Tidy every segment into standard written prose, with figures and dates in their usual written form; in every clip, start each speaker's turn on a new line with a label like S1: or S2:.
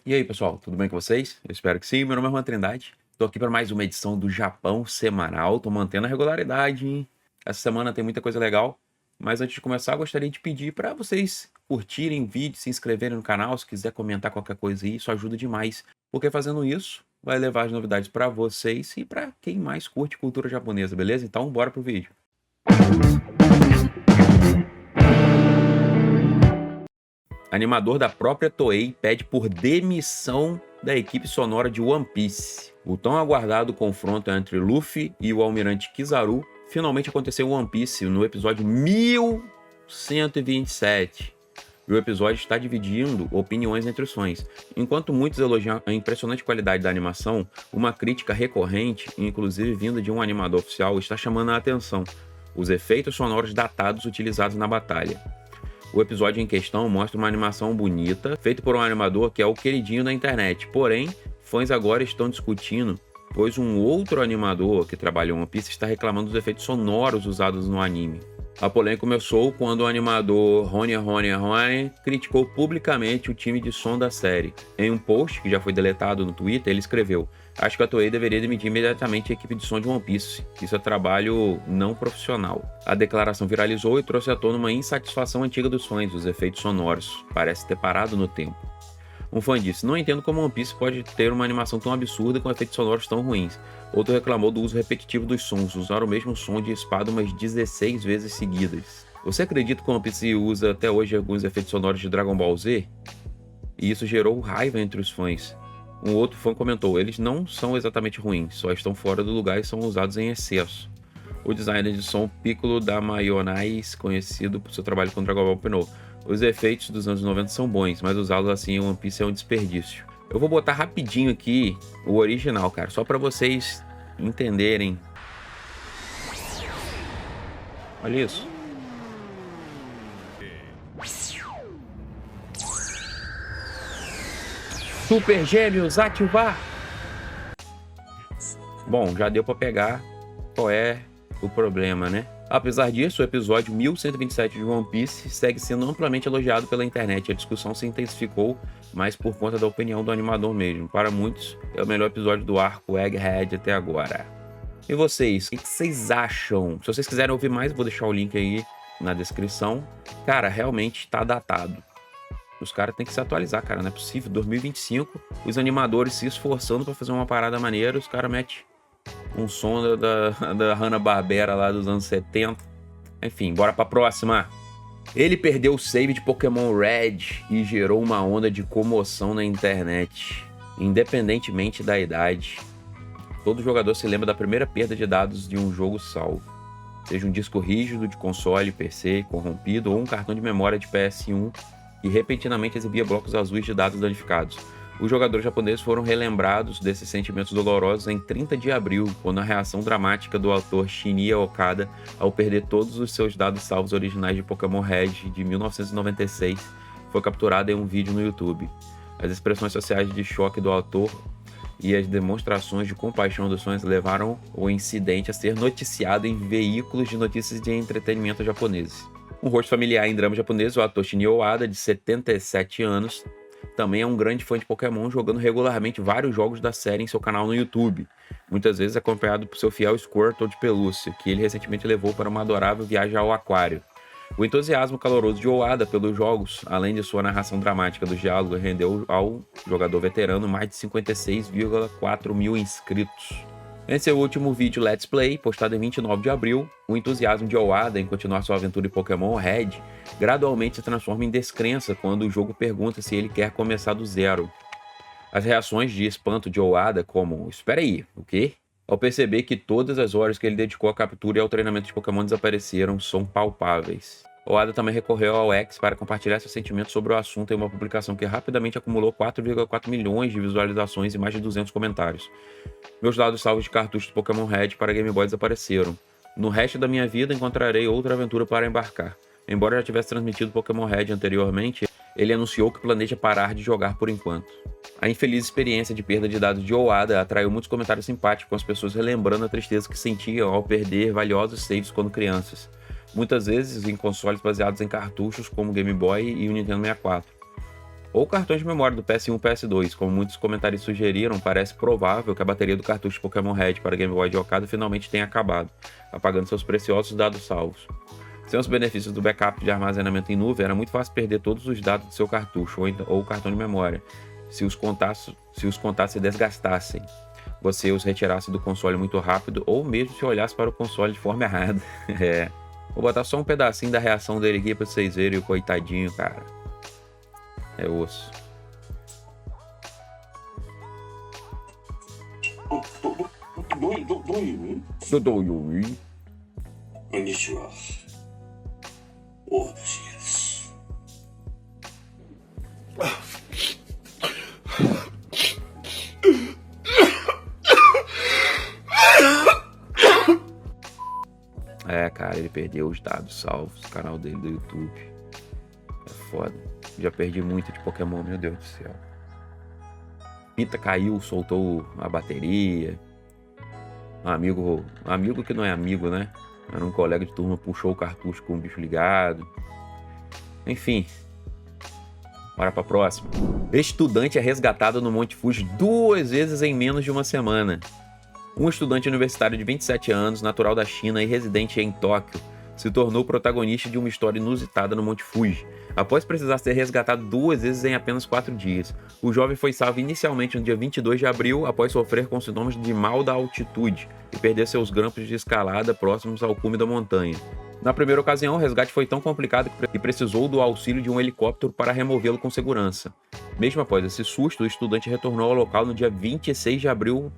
S1: E aí, pessoal, tudo bem com vocês? Eu espero que sim. Meu nome é Juan Trindade. Tô aqui para mais uma edição do Japão Semanal. Tô mantendo a regularidade, hein? Essa semana tem muita coisa legal. Mas antes de começar, gostaria de pedir para vocês curtirem o vídeo, se inscreverem no canal. Se quiser comentar qualquer coisa aí, isso ajuda demais. Porque fazendo isso, vai levar as novidades para vocês e para quem mais curte cultura japonesa, beleza? Então, bora pro vídeo. Animador da própria Toei pede por demissão da equipe sonora de One Piece. O tão aguardado confronto entre Luffy e o almirante Kizaru finalmente aconteceu em One Piece no episódio 1127. E o episódio está dividindo opiniões entre os fãs. Enquanto muitos elogiam a impressionante qualidade da animação, uma crítica recorrente, inclusive vinda de um animador oficial, está chamando a atenção: os efeitos sonoros datados utilizados na batalha. O episódio em questão mostra uma animação bonita, feita por um animador que é o queridinho da internet. Porém, fãs agora estão discutindo, pois um outro animador que trabalha em One Piece está reclamando dos efeitos sonoros usados no anime. A polêmica começou quando o animador Rony criticou publicamente o time de som da série. Em um post que já foi deletado no Twitter, ele escreveu: "Acho que a Toei deveria demitir imediatamente a equipe de som de One Piece. Isso é trabalho não profissional." A declaração viralizou e trouxe à tona uma insatisfação antiga dos fãs. Os efeitos sonoros parece ter parado no tempo. Um fã disse: "Não entendo como One Piece pode ter uma animação tão absurda com efeitos sonoros tão ruins." Outro reclamou do uso repetitivo dos sons, usaram o mesmo som de espada umas 16 vezes seguidas. Você acredita que One Piece usa até hoje alguns efeitos sonoros de Dragon Ball Z? E isso gerou raiva entre os fãs. Um outro fã comentou: "Eles não são exatamente ruins, só estão fora do lugar e são usados em excesso." O designer de som Piccolo da Mayonnaise, conhecido por seu trabalho com Dragon Ball, opinou: "Os efeitos dos anos 90 são bons, mas usá-los assim em One Piece é um desperdício." Eu vou botar rapidinho aqui o original, cara, só para vocês entenderem. Olha isso. Super Gêmeos, ativar! Bom, já deu para pegar qual é o problema, né? Apesar disso, o episódio 1127 de One Piece segue sendo amplamente elogiado pela internet. A discussão se intensificou, mas por conta da opinião do animador mesmo. Para muitos, é o melhor episódio do arco Egghead até agora. E vocês, o que vocês acham? Se vocês quiserem ouvir mais, eu vou deixar o link aí na descrição. Cara, realmente tá datado. Os caras têm que se atualizar, cara, não é possível. 2025, os animadores se esforçando para fazer uma parada maneira, os caras metem um som da Hanna-Barbera lá dos anos 70. Enfim, bora pra próxima. Ele perdeu o save de Pokémon Red e gerou uma onda de comoção na internet. Independentemente da idade, todo jogador se lembra da primeira perda de dados de um jogo salvo. Seja um disco rígido de console, PC, corrompido, ou um cartão de memória de PS1 que repentinamente exibia blocos azuis de dados danificados. Os jogadores japoneses foram relembrados desses sentimentos dolorosos em 30 de abril, quando a reação dramática do autor Shinya Okada ao perder todos os seus dados salvos originais de Pokémon Red de 1996 foi capturada em um vídeo no YouTube. As expressões sociais de choque do autor e as demonstrações de compaixão dos fãs levaram o incidente a ser noticiado em veículos de notícias de entretenimento japoneses. Um rosto familiar em drama japonês, o ator Shinya Okada, de 77 anos, também é um grande fã de Pokémon, jogando regularmente vários jogos da série em seu canal no YouTube, muitas vezes acompanhado por seu fiel Squirtle de pelúcia, que ele recentemente levou para uma adorável viagem ao aquário. O entusiasmo caloroso de Okada pelos jogos, além de sua narração dramática dos diálogos, rendeu ao jogador veterano mais de 56,4 mil inscritos. Em seu último vídeo Let's Play, postado em 29 de abril, o entusiasmo de Okada em continuar sua aventura em Pokémon Red gradualmente se transforma em descrença quando o jogo pergunta se ele quer começar do zero. As reações de espanto de Okada, como "espera aí, o quê?", ao perceber que todas as horas que ele dedicou à captura e ao treinamento de Pokémon desapareceram, são palpáveis. Okada também recorreu ao X para compartilhar seus sentimentos sobre o assunto em uma publicação que rapidamente acumulou 4,4 milhões de visualizações e mais de 200 comentários. "Meus dados salvos de cartuchos de Pokémon Red para Game Boy desapareceram. No resto da minha vida encontrarei outra aventura para embarcar." Embora já tivesse transmitido Pokémon Red anteriormente, ele anunciou que planeja parar de jogar por enquanto. A infeliz experiência de perda de dados de Okada atraiu muitos comentários simpáticos, com as pessoas relembrando a tristeza que sentiam ao perder valiosos saves quando crianças, muitas vezes em consoles baseados em cartuchos como o Game Boy e o Nintendo 64. ou cartões de memória do PS1 e PS2. Como muitos comentários sugeriram, parece provável que a bateria do cartucho Pokémon Red para Game Boy de Okada finalmente tenha acabado, apagando seus preciosos dados salvos. Sem os benefícios do backup de armazenamento em nuvem, era muito fácil perder todos os dados do seu cartucho ou cartão de memória, se os contatos se desgastassem, você os retirasse do console muito rápido ou mesmo se olhasse para o console de forma errada. Vou botar só um pedacinho da reação dele aqui pra vocês verem o coitadinho, cara. É osso.
S2: どういう意味？
S1: どういう意味？
S2: こんにちは。大橋です。
S1: Cara, ele perdeu os dados salvos do canal dele do YouTube. É foda. Já perdi muito de Pokémon, meu Deus do céu. Pita caiu, soltou a bateria. Um amigo que não é amigo, né? Era um colega de turma, puxou o cartucho com o bicho ligado. Enfim. Bora pra próxima. Estudante é resgatado no Monte Fuji 2 vezes em menos de uma semana. Um estudante universitário de 27 anos, natural da China e residente em Tóquio, se tornou protagonista de uma história inusitada no Monte Fuji. Após precisar ser resgatado 2 vezes em apenas 4 dias, o jovem foi salvo inicialmente no dia 22 de abril após sofrer com sintomas de mal da altitude e perder seus grampos de escalada próximos ao cume da montanha. Na primeira ocasião, o resgate foi tão complicado que precisou do auxílio de um helicóptero para removê-lo com segurança. Mesmo após esse susto, o estudante retornou ao local no dia 26 de abril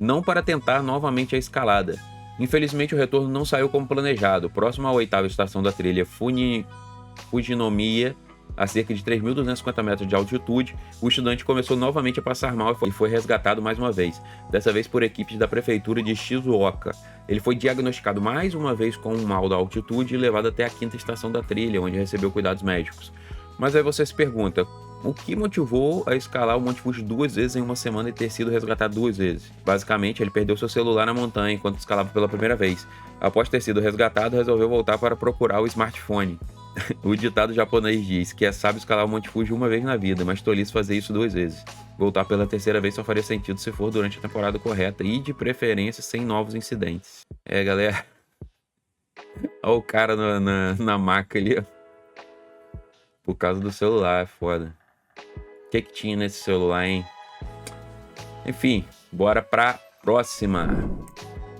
S1: não para tentar novamente a escalada. Infelizmente, o retorno não saiu como planejado. Próximo à 8ª estação da trilha Fujinomiya, a cerca de 3.250 metros de altitude, o estudante começou novamente a passar mal e foi resgatado mais uma vez, dessa vez por equipes da prefeitura de Shizuoka. Ele foi diagnosticado mais uma vez com um mal da altitude e levado até a 5ª estação da trilha, onde recebeu cuidados médicos. Mas aí você se pergunta, o que motivou a escalar o Monte Fuji 2 vezes em uma semana e ter sido resgatado 2 vezes? Basicamente, ele perdeu seu celular na montanha enquanto escalava pela primeira vez. Após ter sido resgatado, resolveu voltar para procurar o smartphone. O ditado japonês diz que é sábio escalar o Monte Fuji uma vez na vida, mas tolice fazer isso 2 vezes. Voltar pela terceira vez só faria sentido se for durante a temporada correta e, de preferência, sem novos incidentes. Galera. Olha o cara na maca ali, ó. Por causa do celular, é foda. O que tinha nesse celular, hein? Enfim, bora pra próxima.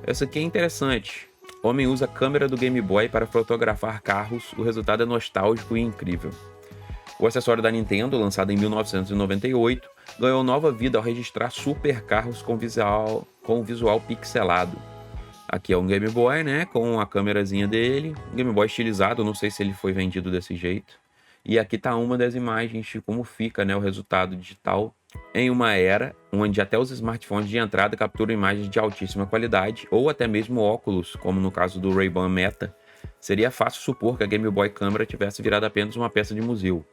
S1: Essa aqui é interessante. Homem usa a câmera do Game Boy para fotografar carros. O resultado é nostálgico e incrível. O acessório da Nintendo, lançado em 1998, ganhou nova vida ao registrar super carros com visual pixelado. Aqui é um Game Boy, né? Com a câmerazinha dele. Um Game Boy estilizado, não sei se ele foi vendido desse jeito. E aqui tá uma das imagens de como fica, né, o resultado digital em uma era onde até os smartphones de entrada capturam imagens de altíssima qualidade, ou até mesmo óculos, como no caso do Ray-Ban Meta. Seria fácil supor que a Game Boy Câmera tivesse virado apenas uma peça de museu.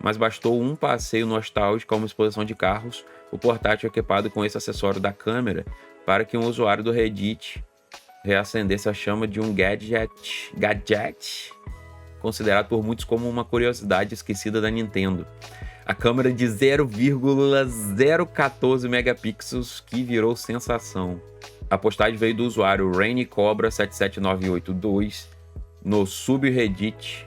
S1: Mas bastou um passeio nostálgico a uma exposição de carros, o portátil equipado com esse acessório da câmera, para que um usuário do Reddit reacendesse a chama de um gadget considerado por muitos como uma curiosidade esquecida da Nintendo. A câmera de 0,014 megapixels que virou sensação. A postagem veio do usuário Rainy Cobra 77982 no subreddit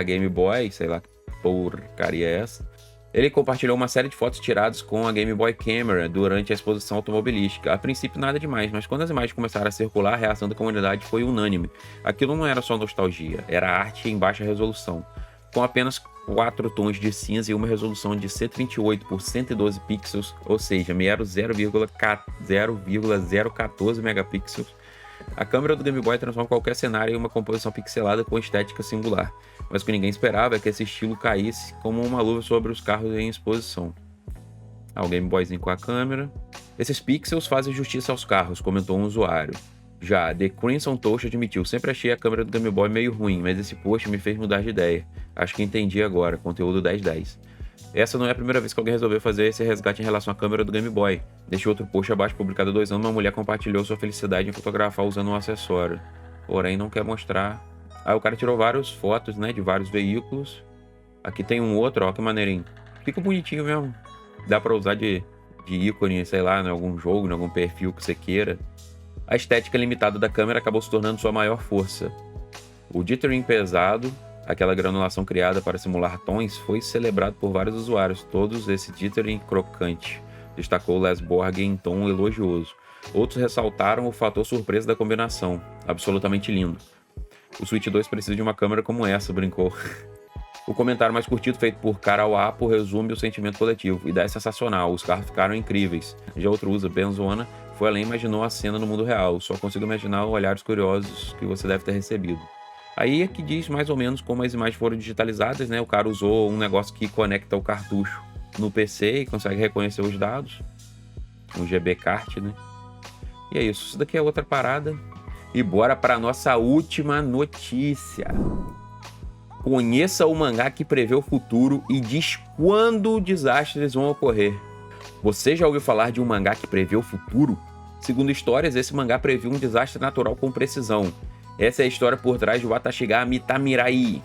S1: /Game Boy, sei lá que porcaria é essa. Ele compartilhou uma série de fotos tiradas com a Game Boy Camera durante a exposição automobilística. A princípio nada demais, mas quando as imagens começaram a circular, a reação da comunidade foi unânime. Aquilo não era só nostalgia, era arte em baixa resolução. Com apenas 4 tons de cinza e uma resolução de 138 por 112 pixels, ou seja, mero 0,014 megapixels, a câmera do Game Boy transforma qualquer cenário em uma composição pixelada com estética singular. Mas o que ninguém esperava é que esse estilo caísse como uma luva sobre os carros em exposição. O Game Boyzinho com a câmera. Esses pixels fazem justiça aos carros, comentou um usuário. Já The Crimson Toast admitiu, sempre achei a câmera do Game Boy meio ruim, mas esse post me fez mudar de ideia. Acho que entendi agora, conteúdo 10/10. Essa não é a primeira vez que alguém resolveu fazer esse resgate em relação à câmera do Game Boy. Deixei outro post abaixo, publicado há 2 anos, uma mulher compartilhou sua felicidade em fotografar usando um acessório. Porém, não quer mostrar. Aí o cara tirou várias fotos, né, de vários veículos. Aqui tem um outro, ó, que maneirinho. Fica bonitinho mesmo. Dá pra usar de ícone, sei lá, em algum jogo, em algum perfil que você queira. A estética limitada da câmera acabou se tornando sua maior força. O dithering pesado, aquela granulação criada para simular tons, foi celebrado por vários usuários. Todos esse dithering crocante, destacou Les Borg em tom elogioso. Outros ressaltaram o fator surpresa da combinação. Absolutamente lindo. O Switch 2 precisa de uma câmera como essa, brincou. O comentário mais curtido, feito por Carol Apo, resume o sentimento coletivo. Ideia sensacional, os carros ficaram incríveis. Já outro usa, Benzona, foi além e imaginou a cena no mundo real. Só consigo imaginar olhares curiosos que você deve ter recebido. Aí é que diz mais ou menos como as imagens foram digitalizadas, né? O cara usou um negócio que conecta o cartucho no PC e consegue reconhecer os dados. Um GB Kart, né? E é isso. Isso daqui é outra parada. E bora para nossa última notícia. Conheça o mangá que prevê o futuro e diz quando desastres vão ocorrer. Você já ouviu falar de um mangá que prevê o futuro? Segundo histórias, esse mangá previu um desastre natural com precisão. Essa é a história por trás de Watashiga Mitamirai,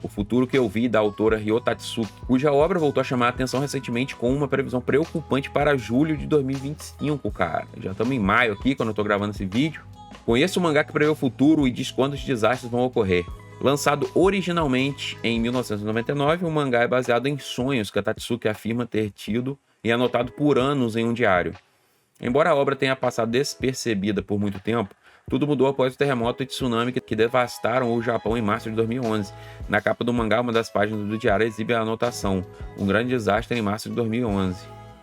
S1: O Futuro que Eu Vi, da autora Ryo Tatsuki, cuja obra voltou a chamar a atenção recentemente com uma previsão preocupante para julho de 2025, cara. Já estamos em maio aqui, quando eu tô gravando esse vídeo. Conheça o mangá que prevê o futuro e diz quando os desastres vão ocorrer. Lançado originalmente em 1999, o mangá é baseado em sonhos que a Tatsuki afirma ter tido e anotado por anos em um diário. Embora a obra tenha passado despercebida por muito tempo, tudo mudou após o terremoto e tsunami que devastaram o Japão em março de 2011. Na capa do mangá, uma das páginas do diário exibe a anotação: um grande desastre em março de 2011.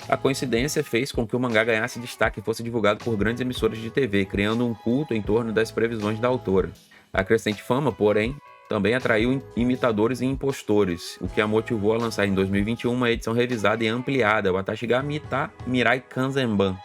S1: A coincidência fez com que o mangá ganhasse destaque e fosse divulgado por grandes emissoras de TV, criando um culto em torno das previsões da autora. A crescente fama, porém, também atraiu imitadores e impostores, o que a motivou a lançar em 2021 uma edição revisada e ampliada, Watashiga Mitamirai Kanzenban.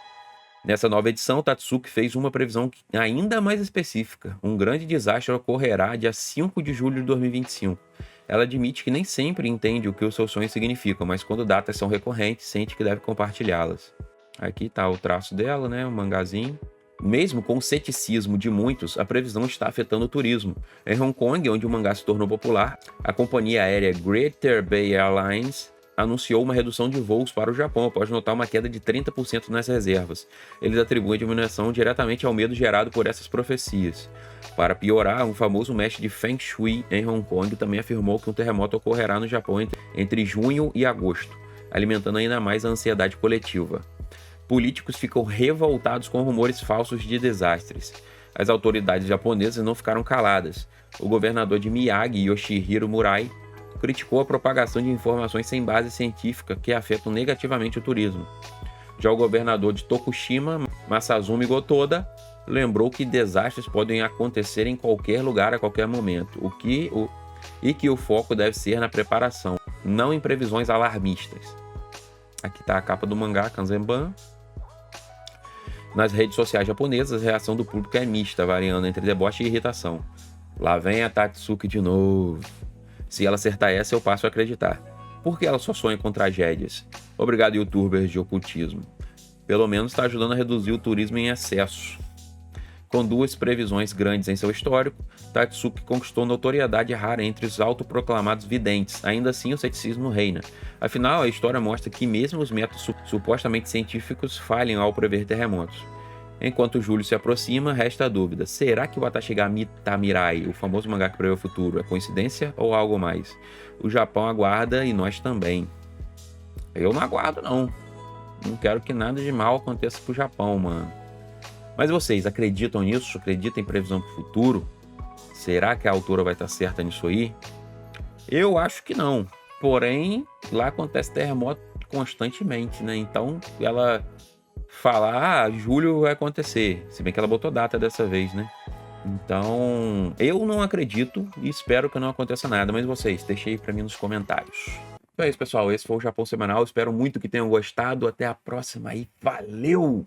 S1: Nessa nova edição, Tatsuki fez uma previsão ainda mais específica. Um grande desastre ocorrerá dia 5 de julho de 2025. Ela admite que nem sempre entende o que os seus sonhos significam, mas quando datas são recorrentes, sente que deve compartilhá-las. Aqui está o traço dela, né? Um mangazinho. Mesmo com o ceticismo de muitos, a previsão está afetando o turismo. Em Hong Kong, onde o mangá se tornou popular, a companhia aérea Greater Bay Airlines anunciou uma redução de voos para o Japão após notar uma queda de 30% nas reservas. Eles atribuem a diminuição diretamente ao medo gerado por essas profecias. Para piorar, um famoso mestre de Feng Shui em Hong Kong também afirmou que um terremoto ocorrerá no Japão entre junho e agosto, alimentando ainda mais a ansiedade coletiva. Políticos ficam revoltados com rumores falsos de desastres. As autoridades japonesas não ficaram caladas. O governador de Miyagi, Yoshihiro Murai, criticou a propagação de informações sem base científica que afetam negativamente o turismo. Já o governador de Tokushima, Masazumi Gotoda, lembrou que desastres podem acontecer em qualquer lugar a qualquer momento, e que o foco deve ser na preparação, não em previsões alarmistas. Aqui está a capa do mangá Kanzenban. Nas redes sociais japonesas, a reação do público é mista, variando entre deboche e irritação. Lá vem a Tatsuki de novo. Se ela acertar essa, eu passo a acreditar. Por que ela só sonha com tragédias? Obrigado, youtubers de ocultismo. Pelo menos está ajudando a reduzir o turismo em excesso. Com duas previsões grandes em seu histórico, Tatsuki conquistou notoriedade rara entre os autoproclamados videntes. Ainda assim, o ceticismo reina. Afinal, a história mostra que mesmo os métodos supostamente científicos falham ao prever terremotos. Enquanto julho se aproxima, resta a dúvida: será que o Watashiga Mitamirai, o famoso mangá que prevê o futuro, é coincidência ou algo mais? O Japão aguarda e nós também. Eu não aguardo, não. Não quero que nada de mal aconteça pro Japão, mano. Mas vocês acreditam nisso? Acreditam em previsão pro futuro? Será que a autora vai estar certa nisso aí? Eu acho que não. Porém, lá acontece terremoto constantemente, né? Então, ela falar, julho vai acontecer. Se bem que ela botou data dessa vez, né? Então, eu não acredito e espero que não aconteça nada. Mas vocês, deixem aí pra mim nos comentários. Então é isso, pessoal. Esse foi o Japão Semanal. Espero muito que tenham gostado. Até a próxima e valeu!